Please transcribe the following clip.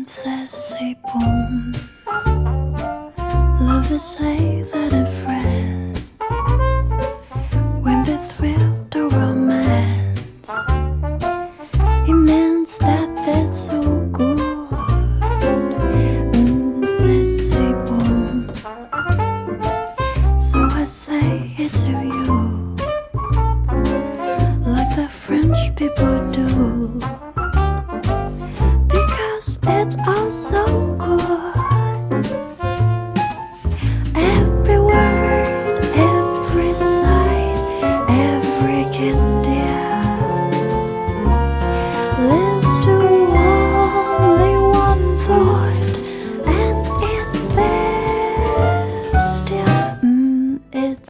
c'est si bon. Lovers say that in France, when they thrill to romance, it means that it's so good. C'est si bon. So I say it to you, like the French people do.